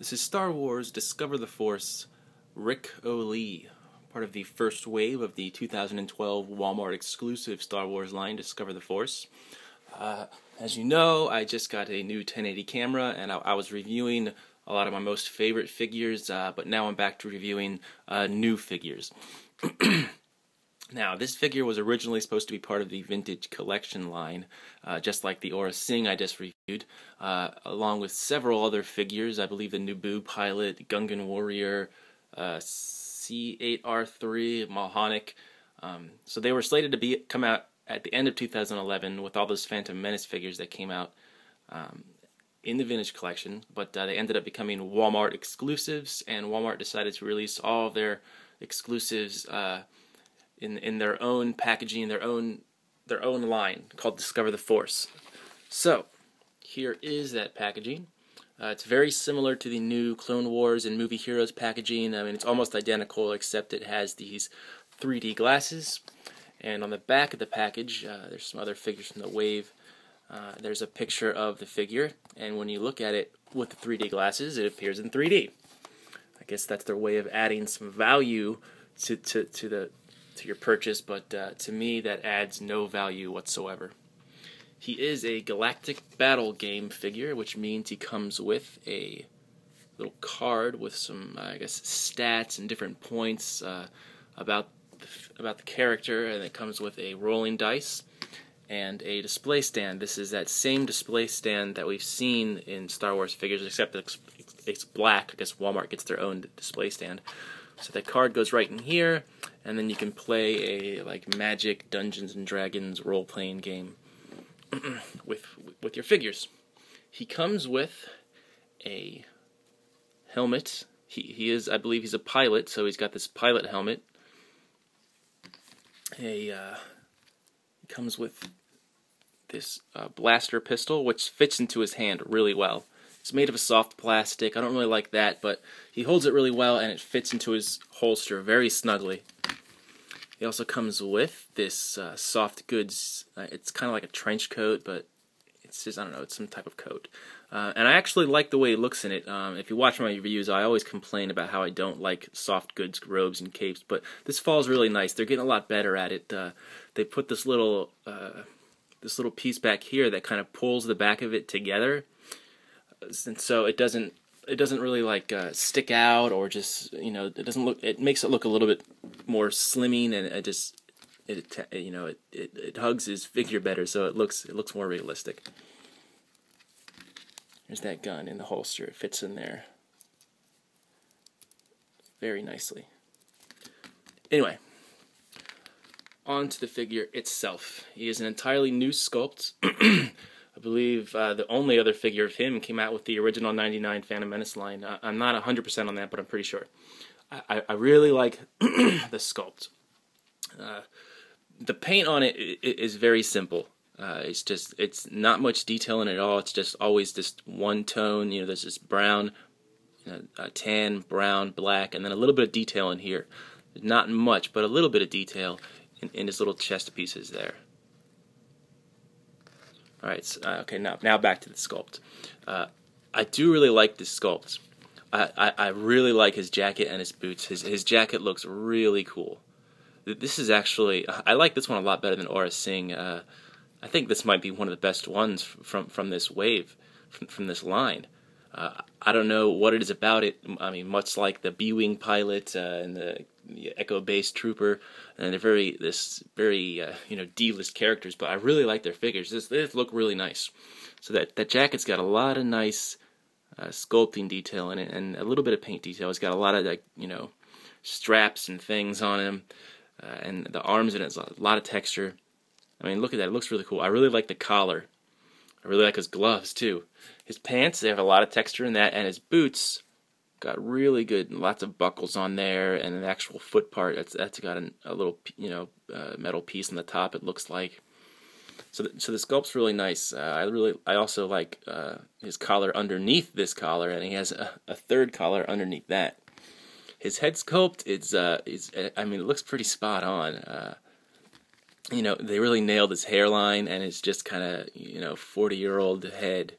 This is Star Wars Discover the Force, Ric Olie, part of the first wave of the 2012 Walmart exclusive Star Wars line, Discover the Force. As you know, I just got a new 1080 camera, and I was reviewing a lot of my most favorite figures, but now I'm back to reviewing new figures. Now, this figure was originally supposed to be part of the Vintage Collection line, just like the Aura Singh I just reviewed, along with several other figures. I believe the Naboo Pilot, Gungan Warrior, C8R3, Malhonic. So they were slated to come out at the end of 2011 with all those Phantom Menace figures that came out in the Vintage Collection, but they ended up becoming Walmart exclusives, and Walmart decided to release all of their exclusives in their own packaging, their own line called Discover the Force. So here is that packaging. It's very similar to the new Clone Wars and Movie Heroes packaging. I mean, it's almost identical, except it has these 3D glasses. And on the back of the package, there's some other figures from the wave. There's a picture of the figure, and when you look at it with the 3D glasses, it appears in 3D. I guess that's their way of adding some value to your purchase, but to me that adds no value whatsoever. He is a Galactic Battle Game figure, which means he comes with a little card with some, I guess, stats and different points about the character, and it comes with a rolling dice and a display stand. This is that same display stand that we've seen in Star Wars figures, except it's black. I guess Walmart gets their own display stand. So that card goes right in here, and then you can play a Magic, Dungeons and Dragons role-playing game with your figures. He comes with a helmet. He is, I believe, he's a pilot, so he's got this pilot helmet. He comes with this blaster pistol, which fits into his hand really well. It's made of a soft plastic. I don't really like that, but he holds it really well, and it fits into his holster very snugly. He also comes with this soft goods. It's kind of like a trench coat, but it's just, I don't know, it's some type of coat. And I actually like the way he looks in it. If you watch my reviews, I always complain about how I don't like soft goods robes and capes, but this falls really nice. They're getting a lot better at it. They put this little piece back here that kind of pulls the back of it together, and so it doesn't really stick out, or just, it doesn't look. It makes it look a little bit more slimming, and it hugs his figure better, so it looks more realistic. There's that gun in the holster. It fits in there very nicely. Anyway, on to the figure itself. He is an entirely new sculpt. I believe the only other figure of him came out with the original 99 Phantom Menace line. I'm not 100% on that, but I'm pretty sure. I really like the sculpt. The paint on it is very simple. It's not much detail in it at all. It's just always just one tone. There's this brown, tan, brown, black, and then a little bit of detail in here. Not much, but a little bit of detail in his little chest pieces there. Alright, so, okay, now back to the sculpt. I do really like this sculpt. I really like his jacket and his boots. His jacket looks really cool. This is actually, I like this one a lot better than Aura Singh. I think this might be one of the best ones from this wave, from this line. I don't know what it is about it. I mean, much like the B-Wing pilot and the Echo Base Trooper, and they're very D-list characters, but I really like their figures. They look really nice. So that jacket's got a lot of nice sculpting detail in it, and a little bit of paint detail. It's got a lot of straps and things on him, and the arms in it, a lot of texture. I mean, look at that. It looks really cool. I really like the collar. I really like his gloves too. His pants, they have a lot of texture in that, and his boots got really good, lots of buckles on there, and an actual foot part that's got a little metal piece on the top, it looks like. So the sculpt's really nice. I also like his collar underneath this collar, and he has a third collar underneath that. His head sculpt I mean, it looks pretty spot on. They really nailed his hairline, and it's just kind of 40-year-old head.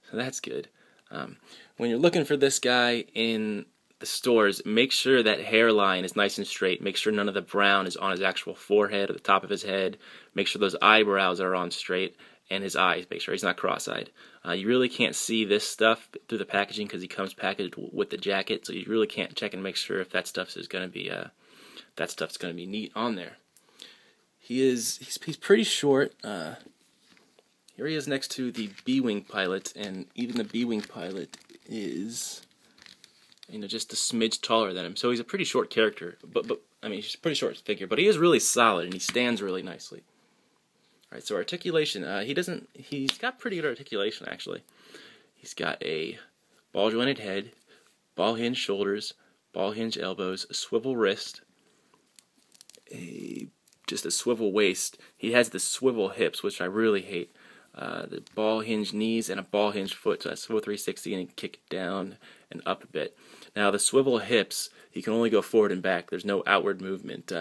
So that's good. When you're looking for this guy in the stores, make sure that hairline is nice and straight. Make sure none of the brown is on his actual forehead or the top of his head. Make sure those eyebrows are on straight, and his eyes. Make sure he's not cross-eyed. You really can't see this stuff through the packaging because he comes packaged with the jacket, so you really can't check and make sure if that stuff is going to be neat on there. He's pretty short. Here he is next to the B-Wing pilot, and even the B-Wing pilot is, just a smidge taller than him. So he's a pretty short character, but I mean, he's a pretty short figure, but he is really solid, and he stands really nicely. All right, so articulation, he's got pretty good articulation, actually. He's got a ball-jointed head, ball-hinged shoulders, ball-hinged elbows, a swivel wrist, just a swivel waist. He has the swivel hips, which I really hate. The ball hinge knees and a ball hinge foot, so that's swivel 360 and kick down and up a bit. Now the swivel hips, he can only go forward and back. There's no outward movement.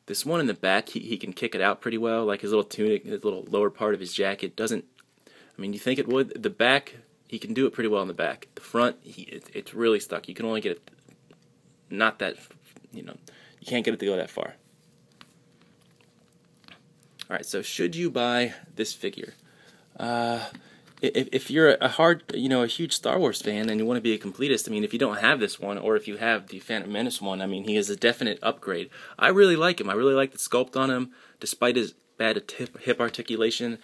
This one in the back, he can kick it out pretty well, like his little tunic, his little lower part of his jacket doesn't. I mean, you think it would. The back, he can do it pretty well in the back. The front, it's really stuck. You can only get it, not that, you can't get it to go that far. All right, so should you buy this figure? If you're a huge Star Wars fan and you want to be a completist, I mean, if you don't have this one, or if you have the Phantom Menace one, I mean, he is a definite upgrade. I really like him. I really like the sculpt on him, despite his bad hip articulation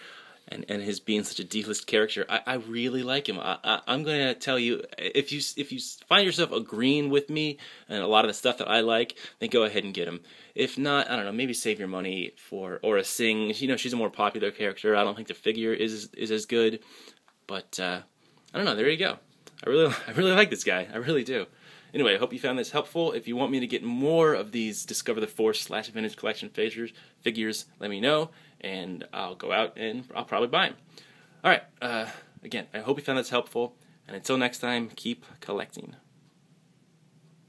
and his being such a D-list character. I really like him. I'm going to tell you, if you find yourself agreeing with me and a lot of the stuff that I like, then go ahead and get him. If not, I don't know, maybe save your money for Aura Singh. She's a more popular character. I don't think the figure is as good, but I don't know. There you go. I really like this guy. I really do. Anyway, I hope you found this helpful. If you want me to get more of these Discover the Force / Vintage Collection figures, let me know, and I'll go out and I'll probably buy them. All right. Again, I hope you found this helpful, and until next time, keep collecting.